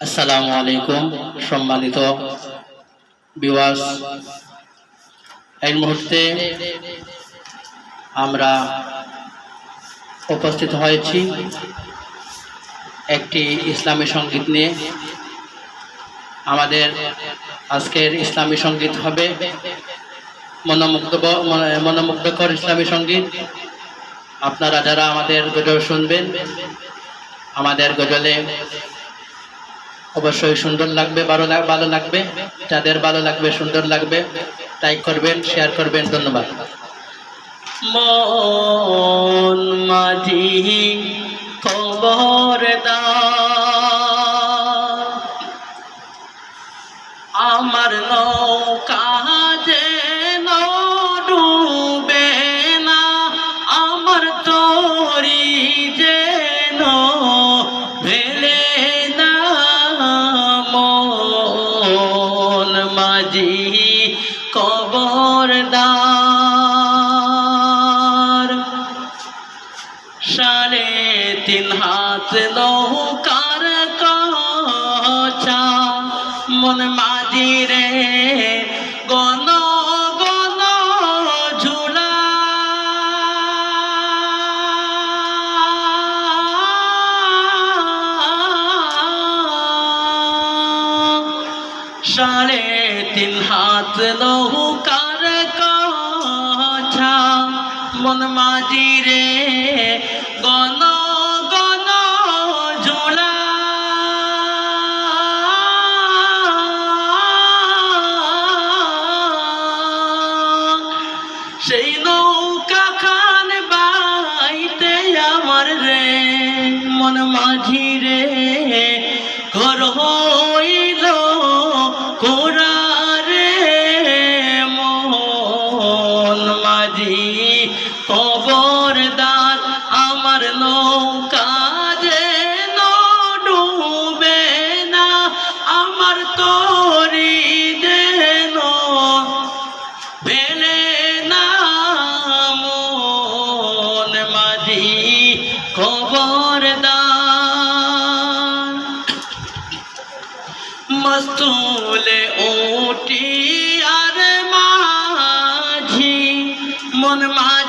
আসসালামু আলাইকুম সম্মানিত ভিউয়ার্স, এই মুহূর্তে আমরা উপস্থিত হয়েছি একটি ইসলামী সঙ্গীত নিয়ে। আমাদের আজকের ইসলামী সঙ্গীত হবে মনোমুগ্ধকর ইসলামী সঙ্গীত। আপনারা যারা আমাদের গজল শুনবেন, আমাদের গজলে অবশ্যই সুন্দর লাগবে, ভালো লাগবে। যাদের ভালো লাগবে, সুন্দর লাগবে, লাইক করবেন, শেয়ার করবেন। ধন্যবাদ। মন মাঝি খবরদার, আমার নৌকা যেন ডুবে না, আমার তরি যেন ভেলে না। মন মাঝি খবরদার, 3.5 হাত নৌকার কচা, মন মাঝি রে গণ গণ ঝুলা, সাড়ে 3 হাত নৌকার কচা, মন মাঝি রে গণ গণ ঝুলা। সেই নৌকা খান বাইতে আমার রে মন মাঝি রে ঘর হইল কোরা রে। মন মাঝি খবরদার, আমার নৌকা যেন ডুবে না, আমার তরি যেন ভেলে না। মন মাঝি খবরদার, মস্তুলে উঠি আর মাঝি, মন মাঝি